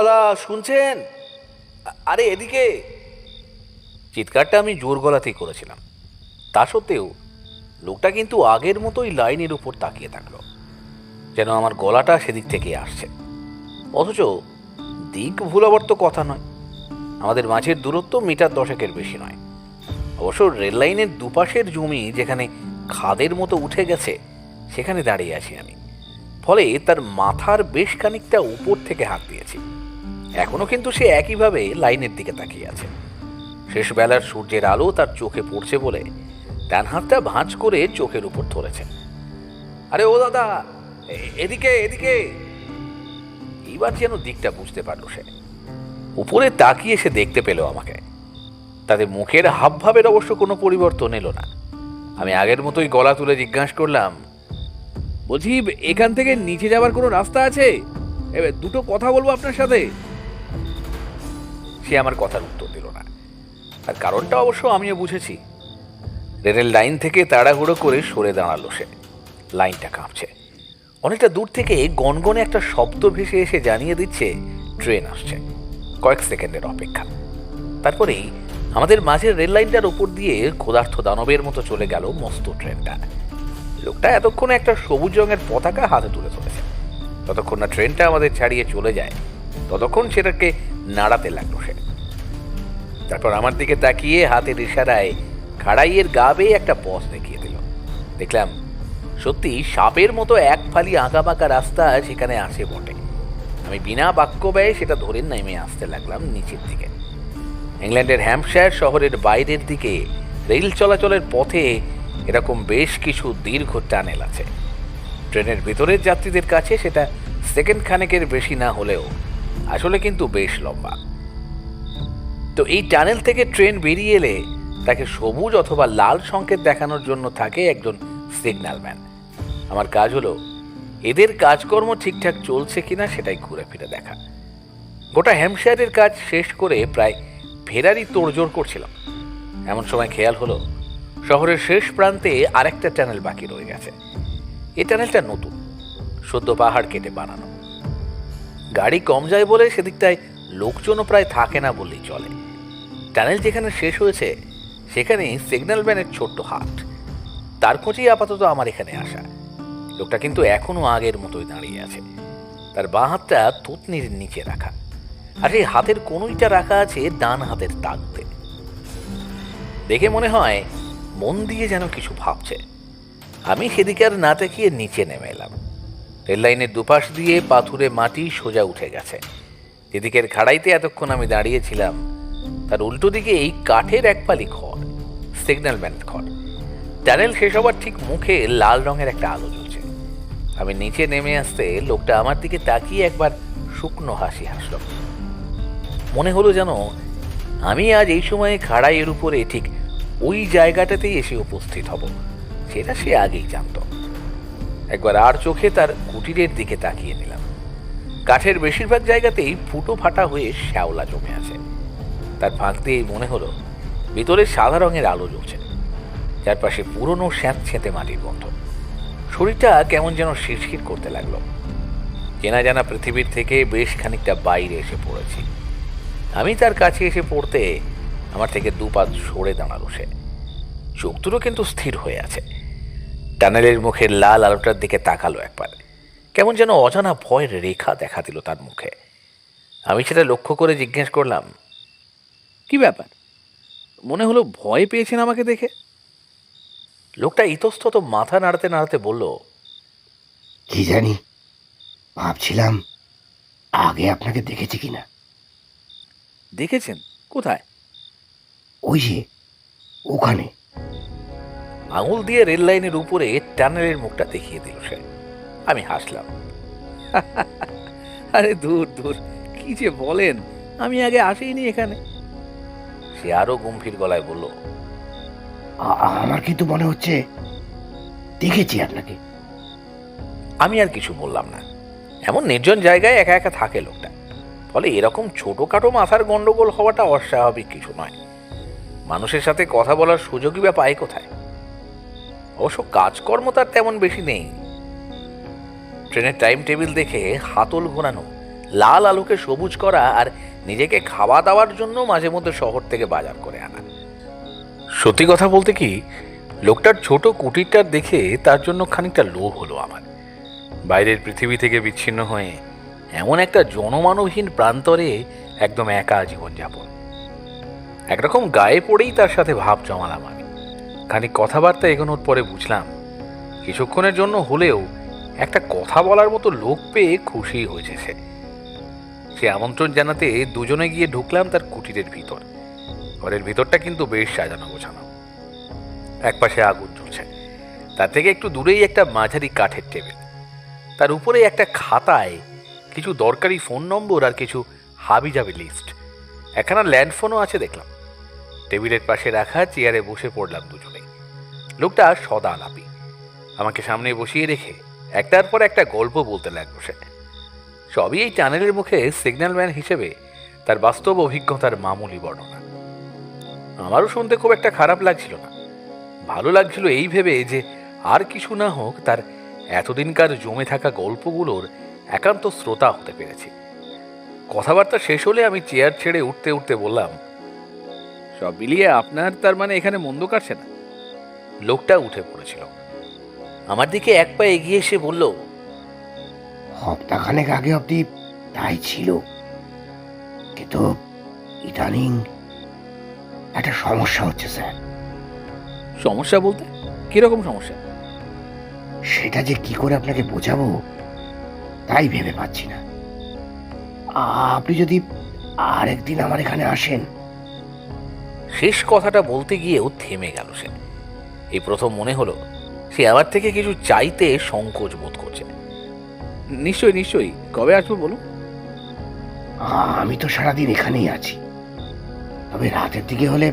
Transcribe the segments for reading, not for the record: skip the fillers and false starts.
দাদা, শুনছেন? আরে এদিকে! চিৎকারটা আমি জোর গলাতেই করেছিলাম। তা সত্ত্বেও লোকটা কিন্তু আগের মতোই লাইনের উপর তাকিয়ে থাকলো, যেন আমার গলাটা সেদিক থেকে আসছে। অথচ দিক ভুলাবার তো কথা নয়। আমাদের মাঝের দূরত্ব মিটার 10-এর বেশি নয়। অবশ্য রেল লাইনের দুপাশের জমি যেখানে খাদের মতো উঠে গেছে, সেখানে দাঁড়িয়ে আছি আমি। ফলে তার মাথার বেশ খানিকটা উপর থেকে হাত দিয়েছি। এখনো কিন্তু সে একইভাবে লাইনের দিকে তাকিয়ে আছে। শেষ বেলার সূর্যের আলো তার চোখে পড়ছে বলে ডান হাতটা ভাঁজ করে চোখের উপর ধরেছে। আরে ও দাদা, এদিকে এদিকে! এইবার যেন দিকটা বুঝতে পারলো সে। উপরে তাকিয়ে সে দেখতে পেল আমাকে। তাদের মুখের হাবভাবের অবশ্য কোনো পরিবর্তন এলো না। আমি আগের মতোই গলা তুলে জিজ্ঞাসা করলাম, বলছি, এখান থেকে নিচে যাওয়ার কোনো রাস্তা আছে? দুটো কথা বলবো আপনার সাথে। সে আমার কথার উত্তর দিল না। আর কারণটা অবশ্য আমিও বুঝেছি। রেলের লাইন থেকে তাড়াহুড়ো করে সরে দাঁড়ালো সে। লাইনটা কাঁপছে। অনেকটা দূর থেকে গনগনে একটা শব্দ ভেসে এসে জানিয়ে দিচ্ছে ট্রেন আসছে। কয়েক সেকেন্ডের অপেক্ষা। তারপরেই আমাদের মাঝের রেল লাইনটার উপর দিয়ে ক্ষুধার্ত দানবের মতো চলে গেল মস্ত ট্রেনটা। লোকটা এতক্ষণে একটা সবুজ রঙের পতাকা হাতে তুলে ধরেছে। ততক্ষণ না ট্রেনটা আমাদের ছাড়িয়ে চলে যায়, ততক্ষণ সেটাকে নাড়াতে লাগলো সে। তারপর আমার দিকে তাকিয়ে হাতের ইশারায় খাড়াইয়ের গা বেয়ে একটা পথ দেখিয়ে দিল। দেখলাম সত্যি সাপের মতো এক ফালি আঁকাবাঁকা রাস্তা সেখানে আছে বটে। আমি বিনা বাক্য ব্যয়ে সেটা ধরে নেমে আসতে লাগলাম নিচের দিকে। ইংল্যান্ডের হ্যাম্পশায়ার শহরের বাইরের দিকে রেল চলাচলের পথে এরকম বেশ কিছু দীর্ঘ টানেল আছে। ট্রেনের ভেতরের যাত্রীদের কাছে সেটা সেকেন্ড খানেকের বেশি না হলেও আসলে কিন্তু বেশ লম্বা। তো এই টানেল থেকে ট্রেন বেরিয়ে এলে তাকে সবুজ অথবা লাল সংকেত দেখানোর জন্য থাকে একজন সিগন্যাল ম্যান। আমার কাজ হলো এদের কাজকর্ম ঠিকঠাক চলছে কিনা সেটাই ঘুরে ফিরে দেখা। গোটা হ্যাম্পশায়ারের কাজ শেষ করে প্রায় ফেরারই তোড়জোড় করছিলাম, এমন সময় খেয়াল হলো শহরের শেষ প্রান্তে আরেকটা টানেল বাকি রয়ে গেছে। এই টানেলটা নতুন, সদ্য পাহাড় কেটে বানানো। গাড়ি কম যায় বলে সেদিকটায় লোকজনও প্রায় থাকে না বললেই চলে। টানেল যেখানে শেষ হয়েছে সেখানেই সিগন্যাল ম্যানের ছোট্ট হাট। তার খোঁজেই আপাতত আমার এখানে আসা। লোকটা কিন্তু এখনো আগের মতোই দাঁড়িয়ে আছে। তার বাঁ হাতটা থুতনির নিচে রাখা, আর সেই হাতের কনুইটা রাখা আছে ডান হাতের তাকতে। দেখে মনে হয় মন দিয়ে যেন কিছু ভাবছে। আমি সেদিকে আর না তাকিয়ে নিচে নেমে এলাম। রেল লাইনের দুপাশ দিয়ে পাথুরে মাটি সোজা উঠে গেছে। যেদিকের খাড়াইতে এতক্ষণ আমি দাঁড়িয়েছিলাম তার উল্টো দিকে এই কাঠের এক পালি খড়, সিগন্যাল ম্যানের খড়। টানেল শেষ হবার ঠিক মুখে লাল রঙের একটা আলো জ্বলছে। আমি নিচে নেমে আসতে লোকটা আমার দিকে তাকিয়ে একবার শুকনো হাসি হাসল। মনে হলো যেন আমি আজ এই সময়ে খাড়াইয়ের উপরে ঠিক ওই জায়গাটাতেই এসে উপস্থিত হব, সেটা সে আগেই জানত। একবার আর চোখে তার কুটিরের দিকে তাকিয়ে নিলাম। কাঠের বেশিরভাগ জায়গাতেই ফুটো ফাটা হয়ে শ্যাওলা জমে আছে। তার ফাঁক দিয়েই মনে হলো ভিতরে সাদা রঙের আলো জ্বলছে। চারপাশে পুরনো স্যাঁতছেঁতে মাটির গন্ধ। শরীরটা কেমন যেন শিরশির করতে লাগলো। চেনা জানা পৃথিবীর থেকে বেশ খানিকটা বাইরে এসে পড়েছি। আমি তার কাছে এসে পড়তে আমার থেকে দুপাত সরে দাঁড়ালো সে। চোখ দুটো কিন্তু স্থির হয়ে আছে। টানেলের মুখের লাল আলোটার দিকে তাকালো একবার। কেমন যেন অজানা ভয়ের রেখা দেখা দিল তার মুখে। আমি সেটা লক্ষ্য করে জিজ্ঞেস করলাম, কি ব্যাপার? মনে হলো ভয় পেয়েছেন আমাকে দেখে। লোকটা ইতস্তত মাথা নাড়াতে নাড়াতে বলল, কি জানি, ভাবছিলাম আগে আপনাকে দেখেছি কিনা। দেখেছেন? কোথায়? ওই যে ওখানে। আঙুল দিয়ে রেল লাইনের উপরে টানেলের মুখটা দেখিয়ে দিল সে। আমি হাসলাম। আরে দূর দূর, কি যে বলেন, আমি আগে আসিনি এখানে। সে আরো গম্ভীর গলায় বলল, আমার কিন্তু মনে হচ্ছে দেখেছি আপনাকে। আমি আর কিছু বললাম না। এমন নির্জন জায়গায় একা একা থাকে লোকটা, ফলে এরকম ছোটখাটো মাথার গন্ডগোল হওয়াটা অস্বাভাবিক কিছু নয়। মানুষের সাথে কথা বলার সুযোগই বা পায় কোথায়? অবশ্য কাজকর্ম তার তেমন বেশি নেই। ট্রেনের টাইম টেবিল দেখে হাতল ঘোরানো লাল আলোকে সবুজ করা আর নিজেকে খাওয়া দাওয়ার জন্য মাঝে মধ্যে শহর থেকে বাজার করে আনা। সত্যি কথা বলতে কি, লোকটার ছোট কুটিরটা দেখে তার জন্য খানিকটা লোভ হলো আমার। বাইরের পৃথিবী থেকে বিচ্ছিন্ন হয়ে এমন একটা জনমানবহীন প্রান্তরে একদম একা জীবনযাপন। একরকম গায়ে পড়েই তার সাথে ভাব জমালাম আমি। খানিক কথাবার্তা এগোনোর পরে বুঝলাম কিছুক্ষণের জন্য হলেও একটা কথা বলার মতো লোক পেয়ে খুশি হয়েছে সে আমন্ত্রণ জানাতে দুজনে গিয়ে ঢুকলাম তার কুটিরের ভিতর। ঘরের ভিতরটা কিন্তু বেশ সাজানো গোছানো। একপাশে আগুন জ্বলছে, তার থেকে একটু দূরেই একটা মাঝারি কাঠের টেবিল, তার উপরে একটা খাতায় কিছু দরকারি ফোন নম্বর আর কিছু হাবিজাবি লিস্ট। একখানা ল্যান্ডফোনও আছে দেখলাম। টেবিলের পাশে রাখা চেয়ারে বসে পড়লাম দুজনেই। লোকটা সদা আলাপি, আমাকে সামনে বসিয়ে রেখে একটার পর একটা গল্প বলতে লাগলো সে। সবই এই টানেলের মুখে সিগন্যালম্যান হিসেবে তার বাস্তব অভিজ্ঞতার মামুলি বর্ণনা। আমারও শুনতে খুব একটা খারাপ লাগছিল না, ভালো লাগছিল এই ভেবে যে আর কিছু না হোক তার এতদিনকার জমে থাকা গল্পগুলোর একান্ত শ্রোতা হতে পেরেছি। কথাবার্তা শেষ হলে আমি চেয়ার ছেড়ে উঠতে উঠতে বললাম, সব মিলিয়ে আপনার তার মানে এখানে মন্দ কাটছে না? লোকটা উঠে পড়েছিল, আমার দিকে এক পা এগিয়ে এসে বলল, সপ্তাহখানেক আগে অবধি তাই ছিল, কিন্তু ইদানিং একটা সমস্যা হচ্ছে স্যার। সমস্যা বলতে কিরকম সমস্যা? সেটা যে কি করে আপনাকে বোঝাবো তাই ভেবে পাচ্ছি না। আপনি যদি আরেকদিন আমার এখানে আসেন। শেষ কথাটা বলতে গিয়েও থেমে গেল সে। এই প্রথম মনে হলো সে আমার থেকে কিছু চাইতে সংকোচ বোধ করছে। নিশ্চয়ই নিশ্চয়ই, কবে আসবো বলুন? আমি তো সারাদিন এখানেই আছি, তবে রাতের দিকে হলে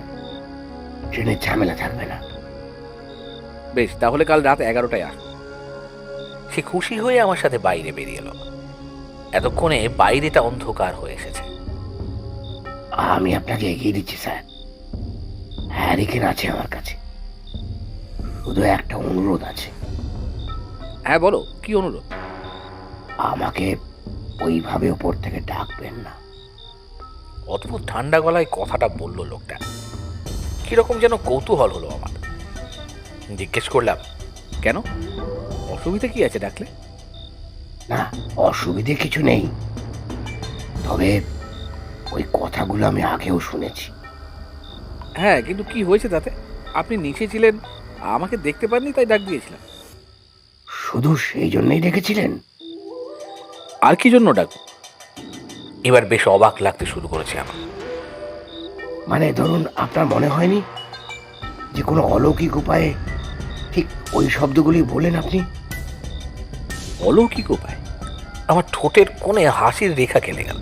ট্রেনের ঝামেলা থাকবে না। বেশ, তাহলে কাল রাত 11টায় আসবো। সে খুশি হয়ে আমার সাথে বাইরে বেরিয়ে এলো। এতক্ষণে বাইরেটা অন্ধকার হয়ে এসেছে। আমি আপনাকে এগিয়ে দিচ্ছি স্যার। হ্যারিকেন আছে আমার কাছে, শুধু একটা অনুরোধ আছে। হ্যাঁ বলো, কি অনুরোধ? আমাকে ওইভাবে উপর থেকে ডাকবেন না। অদ্ভুত ঠান্ডা গলায় কথাটা বলল লোকটা। কিরকম যেন কৌতূহল হলো আমার। জিজ্ঞেস করলাম, কেন, অসুবিধা কি আছে ডাকলে? না, অসুবিধে কিছু নেই, তবে ওই কথাগুলো আমি আগেও শুনেছি। হ্যাঁ, কিন্তু কি হয়েছে তাতে? আপনি নিচে ছিলেন, আমাকে দেখতে পাননি, তাই ডাক দিয়েছিলাম। শুধু সেই জন্যই ডেকেছিলেন? আর কি জন্য ডাক? এবার বেশ অবাক লাগতে শুরু করেছে আমার। মানে ধরুন, আপনার মনে হয়নি যে কোনো অলৌকিক উপায়ে ঠিক ওই শব্দগুলি বলেন আপনি? অলৌকিক উপায়? আমার ঠোঁটের কোণে হাসির রেখা খেলে গেল।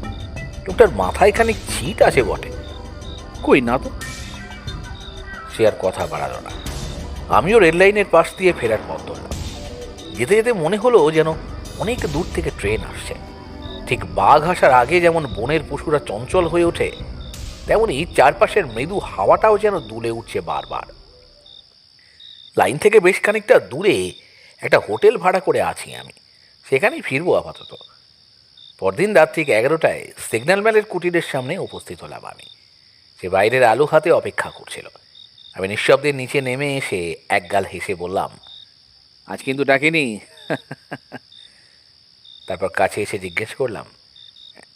লোকটার মাথায় খানিক ছিট আছে বটে। কই না তো। সে আর কথা বাড়ালো না। আমিও রেল লাইনের পাশ দিয়ে ফেরার পথ ধরলাম। যেতে যেতে মনে হলো যেন অনেক দূর থেকে ট্রেন আসছে। ঠিক বাঘ আসার আগে যেমন বনের পশুরা চঞ্চল হয়ে ওঠে, তেমনি চারপাশের মৃদু হাওয়াটাও যেন দুলে উঠছে বারবার। লাইন থেকে বেশ খানিকটা দূরে একটা হোটেল ভাড়া করে আছি আমি, সেখানেই ফিরবো আপাতত। পরদিন রাত ঠিক 11টায় সিগন্যালম্যানের কুটিরের সামনে উপস্থিত হলাম আমি। সে বাইরের আলো হাতে অপেক্ষা করছিল। আমি নিঃশব্দে নিচে নেমে এসে একগাল হেসে বললাম, আজ কিন্তু ডাকিনি। তারপর কাছে এসে জিজ্ঞেস করলাম,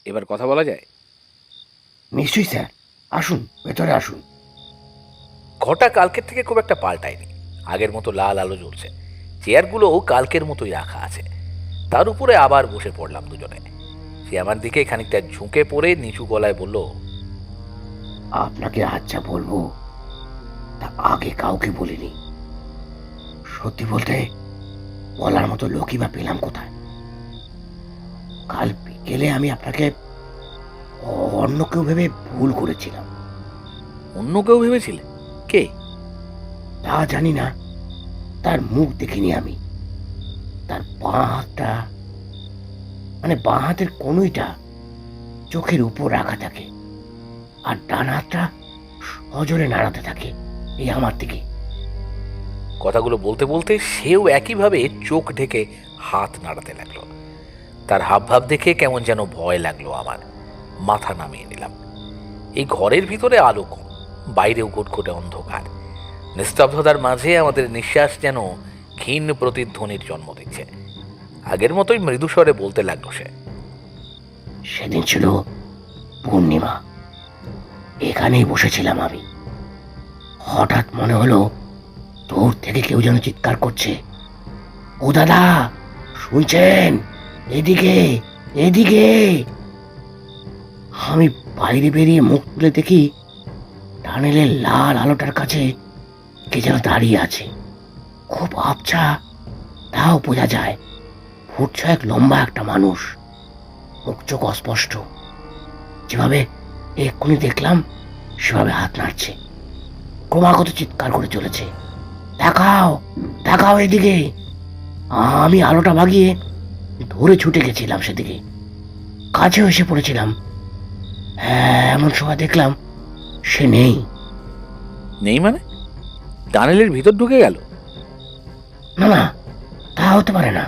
এবার কথা বলা যায়? নিশ্চয়ই স্যার, আসুন, ভেতরে আসুন। ঘরটা কালকের থেকে খুব একটা পাল্টায়নি। আগের মতো লাল আলো জ্বলছে, চেয়ারগুলোও কালকের মতোই রাখা আছে। তার উপরে আবার বসে পড়লাম দুজনে। সে আমার দিকে খানিকটা ঝুঁকে পড়ে নিচু গলায় বলল, আপনাকে আচ্ছা বলবো তা আগে কাউকে বলিনি। সত্যি বলতে বলার মতো লোকই বা পেলাম কোথায়। কাল বিকেলে আমি আপনাকে অন্য কেউ ভেবে ভুল করেছিলাম। অন্য কেউ ভেবেছিলে? কে? তা জানি না, তার মুখ দেখিনি আমি। তার বাঁ হাতটা, মানে বাঁ হাতের কনুইটা চোখের উপর রাখা থাকে, আর ডান হাতটা সজোরে নাড়াতে থাকে এই আমার দিকে। কথাগুলো বলতে বলতে সেও একইভাবে চোখ ঢেকে হাত নাড়াতে লাগলো। তার হাবভাব দেখে কেমন যেন ভয় লাগলো আমার। মাথা নামিয়ে নিলাম। এই ঘরের ভিতরে আলো কম, বাইরেও ঘুটঘুটে অন্ধকার। নিস্তব্ধতার মাঝে আমাদের নিঃশ্বাস যেন ক্ষীণ প্রতিধ্বনির জন্ম দিচ্ছে। আগের মতোই মৃদুস্বরে বলতে লাগলো সে। সেদিন ছিল পূর্ণিমা, এখানেই বসেছিলাম আমি। হঠাৎ মনে হলো দূর থেকে কেউ যেন চিৎকার করছে, ও দাদা, শুনছেন? এদিকে, এদিকে। আমি বাইরে বেরিয়ে মুখ তুলে দেখি টানেলের লাল আলোটার কাছে কে যেন দাঁড়িয়ে আছে। খুব আবছা, তাও বোঝা যায় ফুট ছয়েক লম্বা একটা মানুষ, মুখ চোখ অস্পষ্ট। যেভাবে এক্ষুনি দেখলাম সেভাবে হাত নাড়ছে, ক্রমাগত চিৎকার করে চলেছে, দেখাও, দেখাও এদিকে। আমি আলোটা বাগিয়ে ধরে ছুটে গেছিলাম সেদিকে, কাছেও এসে পড়েছিলাম। এমন সময় দেখলাম সে নেই। নেই মানে? টানেলের ভিতর ঢুকে গেল? না না, তা হতে পারে না।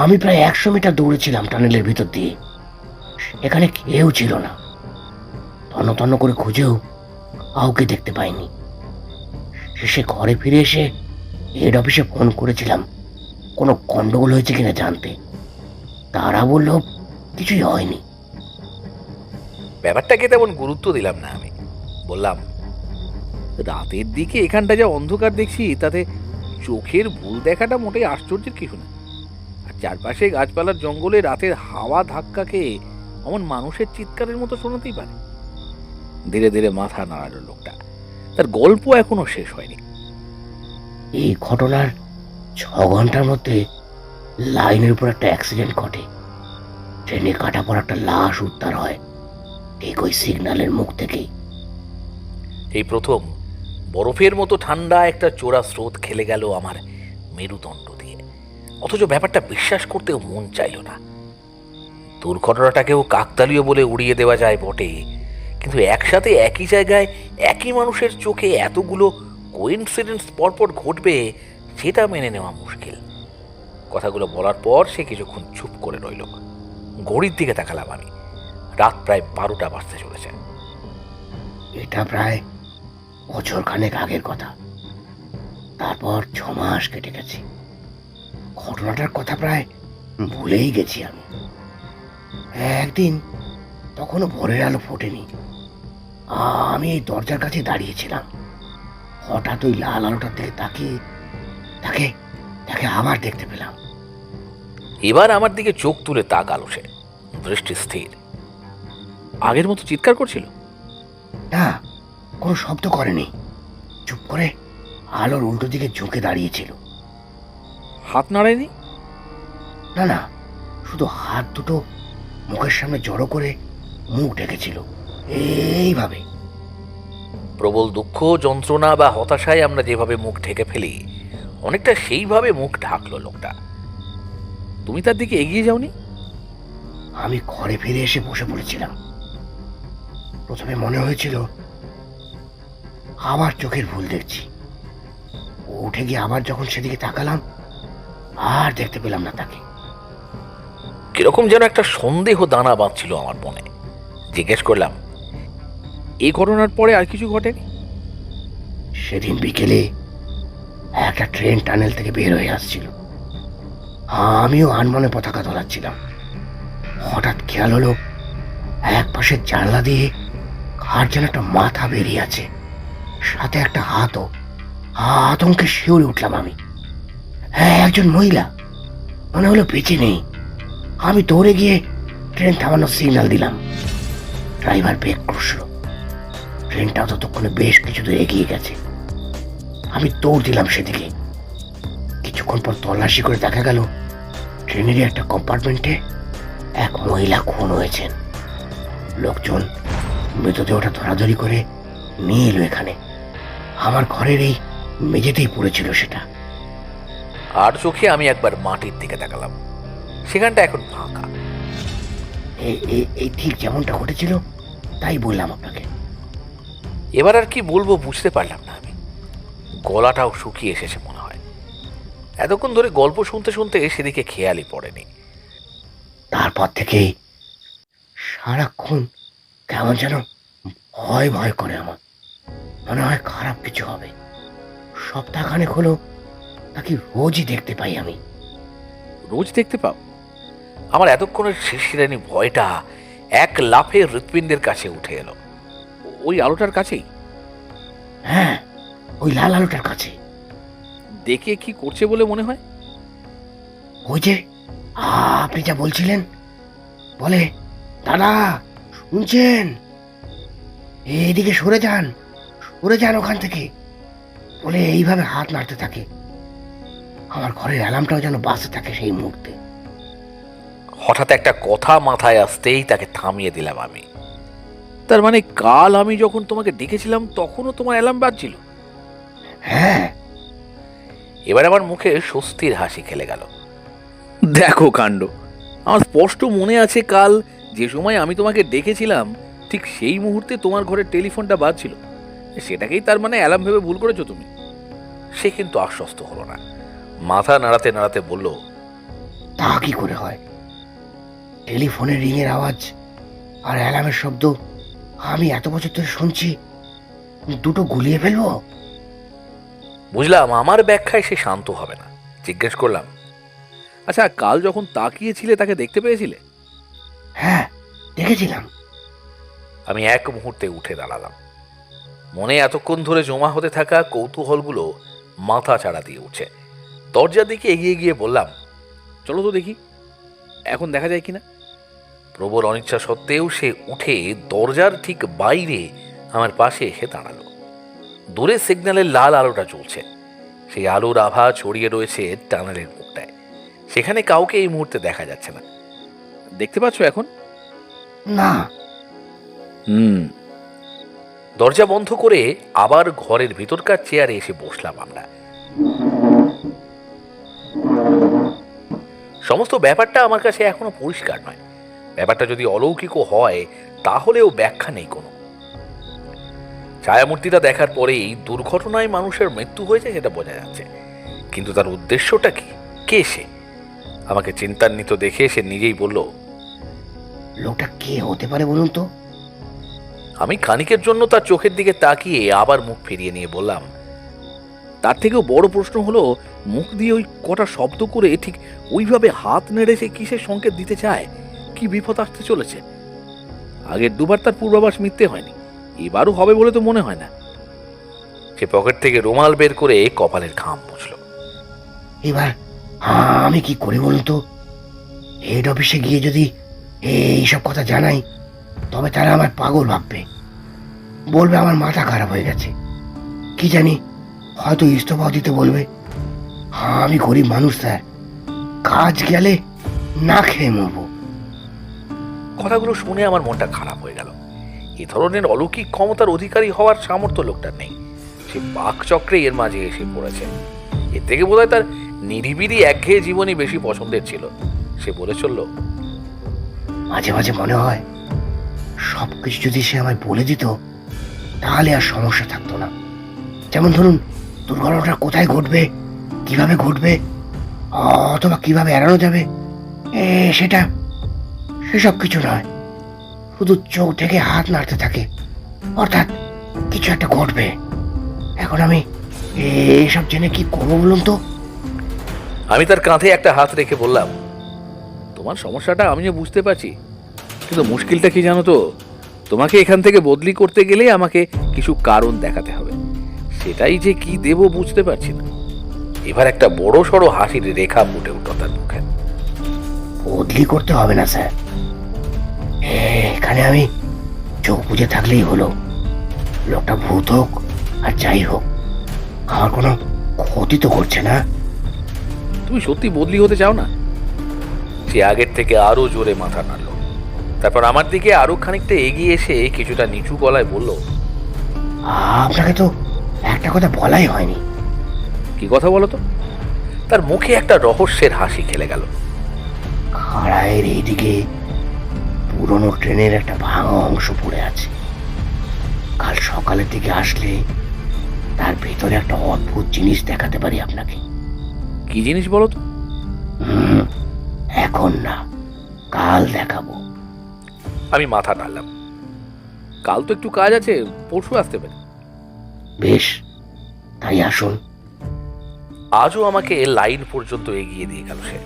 আমি প্রায় 100 মিটার দৌড়েছিলাম টানেলের ভিতর দিয়ে, এখানে কেউ ছিল না। তন্ন তন্ন করে খুঁজেও কাউকে দেখতে পাইনি। শেষে ঘরে ফিরে এসে হেড অফিসে ফোন করেছিলাম কোনো গন্ডগোল হয়েছে কিনা জানতে। তারা বলল কিছুই হয়নি। ব্যাপারটাকে তেমন গুরুত্ব দিলাম না আমি। বললাম, রাতের দিকে এখানটা যা অন্ধকার দেখছি, তাতে চোখের ভুল দেখাটা মোটেই আশ্চর্যের কিছু না। আর চারপাশে গাছপালার জঙ্গলে রাতের হাওয়া ধাক্কাকে অমন মানুষের চিৎকারের মতো শোনাতেই পারে। ধীরে ধীরে মাথা নাড়ালো লোকটা। তার গল্প এখনো শেষ হয়নি। এই ঘটনার 6 ঘন্টার মধ্যে লাইনের উপর একটা অ্যাক্সিডেন্ট ঘটে। ট্রেনে কাটা পড়া একটা লাশ উদ্ধার হয় ঠিক ওই সিগন্যালের মুখ থেকেই। এই প্রথম বরফের মতো ঠান্ডা একটা চোরা স্রোত খেলে গেল আমার মেরুদণ্ড দিয়ে, অথচ ব্যাপারটা বিশ্বাস করতেও মন চাইল না। দুর্ঘটনাটাকেও কাকতালীয় বলে উড়িয়ে দেওয়া যায় বটে, কিন্তু একসাথে একই জায়গায় একই মানুষের চোখে এতগুলো কোইন্সিডেন্স পরপর ঘটবে, সেটা মেনে নেওয়া মুশকিল। কথাগুলো বলার পর সে কিছুক্ষণ চুপ করে রইল। ঘড়ির দিকে তাকালাম আমি। রাত প্রায় 12টা বাজতে চলেছে। এটা প্রায় বছর খানেক আগের কথা। তারপর 6 মাস কেটে গেছে। ঘটনাটার কথা প্রায় ভুলেই গেছি আমি। একদিন তখনও ভোরের আলো ফোটেনি। আমি এই দরজার কাছে দাঁড়িয়েছিলাম। হঠাৎ ওই লাল আলোটার দিকে তাকিয়ে তাকে তাকে আবার দেখতে পেলাম। এবার আমার দিকে চোখ তুলে তাকালো সে, দৃষ্টি স্থির। আগের মতো চিৎকার করছিল না, কোনো শব্দ করেনি। চুপ করে আলোর উল্টো দিকে ঝুঁকে দাঁড়িয়েছিল। হাত নাড়ায়নি? না না, শুধু হাত দুটো মুখের সামনে জড়ো করে মুখ ঢেকেছিল, এইভাবে। প্রবল দুঃখ, যন্ত্রণা বা হতাশায় আমরা যেভাবে মুখ ঢেকে ফেলি, অনেকটা সেইভাবে মুখ ঢাকলো লোকটা। তুমি তার দিকে এগিয়ে যাওনি? আমি ঘরে ফিরে এসে বসে পড়েছিলাম। প্রথমে মনে হয়েছিল আবার চোখের ভুল দেখছি। উঠে গিয়ে আবার যখন সেদিকে তাকালাম, আর দেখতে পেলাম না তাকে। কিরকম যেন একটা সন্দেহ দানা বাঁধছিল আমার মনে। জিজ্ঞেস করলাম, এই ঘটনার পরে আর কিছু ঘটেনি? সেদিন বিকেলে একটা ট্রেন টানেল থেকে বের হয়ে আসছিল। আমিও আনমনে পতাকা দোলাচ্ছিলাম। হঠাৎ খেয়াল হলো এক পাশের জানলা দিয়ে কার যেন একটা মাথা বেরিয়ে আছে, সাথে একটা হাতও। আতঙ্কে শিউরে উঠলাম আমি। একজন মহিলা, মনে হলো বেঁচে নেই। আমি দৌড়ে গিয়ে ট্রেন থামানোর সিগন্যাল দিলাম। Driver break কষল। ট্রেনটাও ততক্ষণে বেশ কিছু দূর এগিয়ে গেছে। আমি দৌড় দিলাম সেদিকে। কিছুক্ষণ পর তল্লাশি করে দেখা গেল ট্রেনেরই একটা কম্পার্টমেন্টে এক মহিলা খুন হয়েছেন। লোকজন মৃতদেহটা ধরাধরি করে নিয়ে এলো এখানে। আমার ঘরের এই মেঝেতেই পড়েছিল সেটা। আর চোখে আমি একবার মাটির দিকে তাকালাম। সেখানটা এখন ফাঁকা। এই ঠিক যেমনটা ঘটেছিল তাই বললাম আপনাকে। এবার আর কি বলবো বুঝতে পারলাম না আমি। গলাটাও শুকিয়ে এসেছে মনে হয়। এতক্ষণ ধরে গল্প শুনতে শুনতে সেদিকে খেয়ালই পড়েনি। তারপর থেকেই সারাক্ষণ কেমন যেন ভয় ভয় করে আমার। মনে হয় খারাপ কিছু হবে। সপ্তাহখানেক হলো তাকে রোজই দেখতে পাই আমি। রোজ দেখতে পাও? আমার এতক্ষণের শিশিরানি ভয়টা এক লাফে হৃৎপিণ্ডের কাছে উঠে এলো। ওই আলোটার কাছেই? হ্যাঁ, ওই লাল আলোটার কাছে। দেখে কি করছে বলে মনে হয়? ওই যে আপনি যা বলছিলেন, বলে, দাদা শুনছেন, এইদিকে সরে যান, সরে যান ওখান থেকে, বলে এইভাবে হাত নাড়তে থাকে। আমার ঘরের অ্যালার্মটাও যেন বাজতে থাকে সেই মুহূর্তে। হঠাৎ একটা কথা মাথায় আসতেই তাকে থামিয়ে দিলাম আমি। তার মানে কাল আমি যখন তোমাকে ডেকেছিলাম তখনও তোমার অ্যালার্ম বাজছিল? হ্যাঁ। এবার আমার মুখে স্বস্তির হাসি খেলে গেল। দেখো কাণ্ড! আমার স্পষ্ট মনে আছে কাল যে সময় আমি তোমাকে ডেকেছিলাম ঠিক সেই মুহূর্তে তোমার ঘরের টেলিফোনটা বাজছিল। সেটাকেই তার মানে অ্যালার্ম ভেবে ভুল করেছো তুমি? সে কিন্তু আশ্বস্ত হলো না, মাথা নাড়াতে নাড়াতে বলল, তা কি করে হয়? টেলিফোনের রিংয়ের আওয়াজ আর অ্যালার্মের শব্দ আমি এত বছর ধরে শুনছি, দুটো গুলিয়ে ফেলবো? বুঝলাম আমার ব্যাখ্যায় সে শান্ত হবে না। জিজ্ঞেস করলাম, আচ্ছা কাল যখন তাকিয়েছিলে তাকে দেখতে পেয়েছিলে? হ্যাঁ, দেখেছিলাম। আমি এক মুহূর্তে উঠে দাঁড়ালাম। মনে এতক্ষণ ধরে জমা হতে থাকা কৌতূহলগুলো মাথা চাড়া দিয়ে উঠছে। দরজার দিকে এগিয়ে গিয়ে বললাম, চলো তো দেখি এখন দেখা যায় কিনা। প্রবল অনিচ্ছা সত্ত্বেও সে উঠে দরজার ঠিক বাইরে আমার পাশে এসে দাঁড়ালো। দূরে সিগন্যালের লাল আলোটা জ্বলছে, সেই আলোর আভা ছড়িয়ে রয়েছে টানেলের মুখটায়। সেখানে কাউকে এই মুহূর্তে দেখা যাচ্ছে না। দেখতে পাচ্ছ এখন? না। দরজা বন্ধ করে আবার ঘরের ভিতরকার চেয়ারে এসে বসলাম আমরা। সমস্ত ব্যাপারটা আমার কাছে এখনো পরিষ্কার নয়। ব্যাপারটা যদি অলৌকিকও হয় তাহলেও ব্যাখ্যা নেই কোনো। ছায়ামূর্তিটা দেখার পরেই দুর্ঘটনায় মানুষের মৃত্যু হয়েছে সেটা বোঝা যাচ্ছে, কিন্তু তার উদ্দেশ্যটা কি? কে সে? আমাকে চিন্তান্বিত দেখে সে নিজেই বলল, লোকটা কে হতে পারে বলুন তো? আমি খানিকের জন্য তার চোখের দিকে তাকিয়ে আবার মুখ ফিরিয়ে নিয়ে বললাম, তার থেকেও বড় প্রশ্ন হলো মুখ দিয়ে ওই কটা শব্দ করে ঠিক ওইভাবে হাত নেড়ে সে কিসের সংকেত দিতে চায়? কি বিপদ আসতে চলেছে? আগের দুবার তার পূর্বাভাস মিথ্যে হয়নি, এবারও হবে বলে তো মনে হয় না। সে পকেট থেকে রুমাল বের করে কপালের ঘাম মুছল। এবার আমি কি করি বলুন তো? হেড অফিসে গিয়ে যদি এইসব কথা জানাই, তবে তারা আমার পাগল ভাববে, বলবে আমার মাথা খারাপ হয়ে গেছে। কি জানি, হয়তো ইস্তফাও দিতে বলবে। আমি গরিব মানুষ স্যার, কাজ গেলে না খেয়ে মরবো। কথাগুলো শুনে আমার মনটা খারাপ হয়ে গেল। এ ধরনের অলৌকিক ক্ষমতার অধিকারী হওয়ার সামর্থ্য লোকটার নেই। সে বাকচক্রে এর মাঝে এসে পড়েছে। এর থেকে বোধহয় তার নিরিবিলি একঘেয়ে জীবনই বেশি পছন্দের ছিল। সে বলে চলল, মাঝে মাঝে মনে হয় সবকিছু যদি সে আমায় বলে দিত, তাহলে আর সমস্যা থাকতো না। যেমন ধরুন, দুর্ঘটনাটা কোথায় ঘটবে, কিভাবে ঘটবে, অথবা কিভাবে এড়ানো যাবে, সেসব কিছু নয়। শুধু চোখ থেকে হাত নাড়তে থাকে, অর্থাৎ কিছু একটা ঘটবে। এখন আমি এসব জেনে কি করবো বলুন তো? আমি তার কাঁধে একটা হাত রেখে বললাম, তোমার সমস্যাটা আমিও বুঝতে পারছি, কিন্তু মুশকিলটা কি জানো তো? তোমাকে এখান থেকে বদলি করতে গেলে আমাকে কিছু কারণ দেখাতে হবে। সেটাই যে কি দেব বুঝতে পারছি না। এবার একটা বড় সড়ো হাসির রেখা ফুটে উঠল তার মুখে। বদলি করতে হবে না স্যার, এখানে আমি চোখ বুঝে থাকলেই হলো। লোকটা ভূত হোক আর যাই হোক, আমার কোনো ক্ষতি তো করছে না। তুমি সত্যি বদলি হতে চাও না? সে আগের থেকে আরো জোরে মাথা নাড়ল। তারপর আমার দিকে আরো খানিকটা এগিয়ে এসে কিছুটা নিচু গলায় বলল, আপনাকে তো একটা কথা বলাই হয়নি। কি কথা বলো তো? তার মুখে একটা রহস্যের হাসি খেলে গেল। খাড়ায়ের এইদিকে পুরনো ট্রেনের একটা ভাঙা অংশ পড়ে আছে। কাল সকালের দিকে আসলে তার ভিতরে একটা অদ্ভুত জিনিস দেখাতে পারি আপনাকে। কি জিনিস বলো তো? এখন না, কাল দেখাবো। আমি মাথা নাড়লাম। কাল তো একটু কাজ আছে, পরশু আসতে পারে। বেশ, তাই আসুন। আজও আমাকে লাইন পর্যন্ত এগিয়ে দিয়ে গেল সে।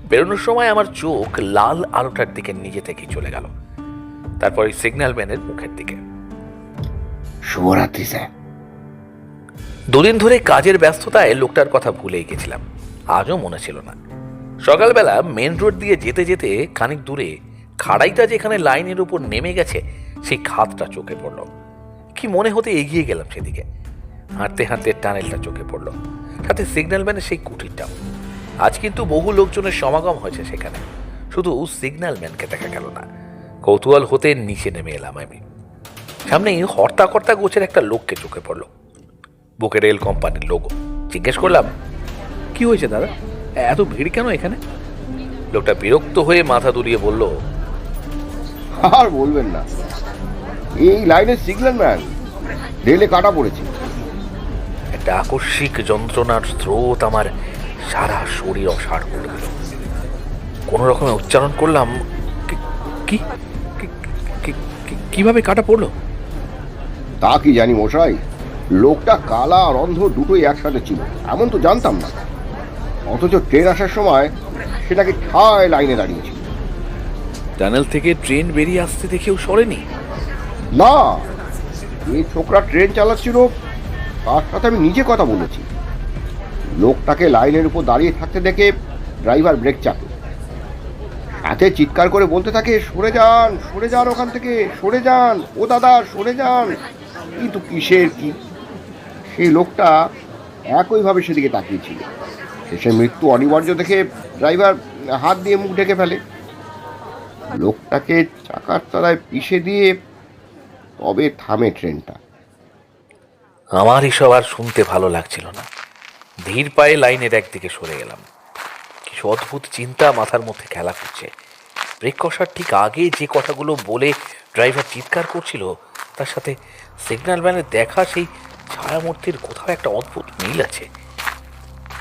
বেরোনোর সময় আমার চোখ লাল আলোটার দিকে নিজে থেকেই চলে গেল, তারপর ওই সিগন্যাল ম্যানের মুখের দিকে। শুভরাত্রি স্যার। দুদিন ধরে কাজের ব্যস্ততায় লোকটার কথা ভুলেই গেছিলাম, আজও মনে ছিল না। সকালবেলা মেন রোড দিয়ে যেতে যেতে খানিক দূরে খাড়াইটা যেখানে লাইনের উপর নেমে গেছে সেই খাতটা চোখে পড়ল। কি মনে হতে এগিয়ে গেলাম সেদিকে। হাঁটতে হাঁটতে টানেলটা চোখে পড়ল, সাথে সিগন্যাল ম্যানের সেই কুঠিরটাও। আজ কিন্তু বহু লোকজনের সমাগম হয়েছে সেখানে, শুধু সিগন্যাল ম্যানকে দেখা গেল না। কৌতূহল হতে নিচে নেমে এলাম আমি। সামনে হর্তা কর্তা গোছের একটা লোককে চোখে পড়ল, বুকে রেল কোম্পানির লোগো। জিজ্ঞেস করলাম, কি হয়েছে দাদা, এত ভিড় কেন এখানে? লোকটা বিরক্ত হয়ে মাথা দুলিয়ে বলল, আর বলবেন না, এই লাইনের সিগন্যাল ম্যান রেলে কাটা পড়েছে। একটা আকস্মিক যন্ত্রণার স্রোত আমার সারা শরীর অসাড় করে দিল। কোনো রকমে উচ্চারণ করলাম, কি কিভাবে কাটা পড়লো? তা কি জানি মশাই, লোকটা কালা আর অন্ধ দুটোই একসাথে ছিল এমন তো জানতাম না। অথচ ট্রেন আসার সময় সেটাকে ঠায় লাইনে দাঁড়িয়েছিল। টানেল থেকে ট্রেন বেরিয়ে আসতে দেখেও সরেনি? না, এই ছোকরা ট্রেন চালাচ্ছিল, তার সাথে আমি নিজে কথা বলেছি। লোকটাকে লাইনের উপর দাঁড়িয়ে থাকতে দেখে ড্রাইভার ব্রেক চাপে, সাথে চিৎকার করে বলতে থাকে, সরে যান, সরে যান, ওখান থেকে সরে যান, ও দাদা সরে যান। কিন্তু কিসের কি, সেই লোকটা একইভাবে সেদিকে তাকিয়েছিল। শেষে মৃত্যু অনিবার্য দেখে ড্রাইভার হাত দিয়ে মুখ ঢেকে ফেলে। লোকটাকে চাকার তলায় পিষে দিয়ে তবে থামে ট্রেনটা। আমার এসব আর শুনতে ভালো লাগছিল না। ধীর পায়ে লাইনের একদিকে সরে গেলাম। কিছু অদ্ভুত চিন্তা মাথার মধ্যে খেলা করছে। ব্রেক কষার ঠিক আগে যে কথাগুলো বলে ড্রাইভার চিৎকার করছিল, তার সাথে সিগন্যাল ম্যানের দেখা সেই ছায়ামূর্তির কোথাও একটা অদ্ভুত মিল আছে।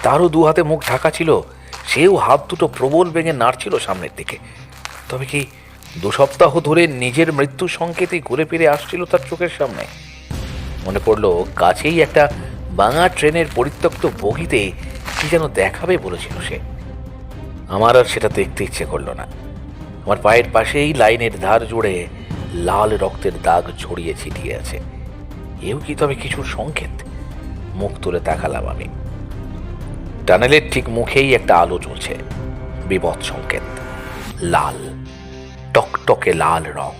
তারও দু হাতে মুখ ঢাকা ছিল, সেও হাত দুটো প্রবল বেগে নাড়ছিল সামনের দিকে। তবে কি 2 সপ্তাহ ধরে নিজের মৃত্যু সংকেতই ঘুরে ফিরে আসছিল তার চোখের সামনে? মনে পড়লো, কাছেই একটা ভাঙা ট্রেনের পরিত্যক্ত বগিতে কি যেন দেখাবে বলেছিল সে। আমার আর সেটা দেখতে ইচ্ছে করলো না। আমার পায়ের পাশেই লাইনের ধার জুড়ে লাল রক্তের দাগ ছড়িয়ে ছিটিয়ে আছে। এও কি তবে কিছুর সংকেত? মুখ তুলে তাকালাম আমি। টানেলের ঠিক মুখেই একটা আলো জ্বলছে, বিপদ সংকেত। লাল, টকটকে লাল রং।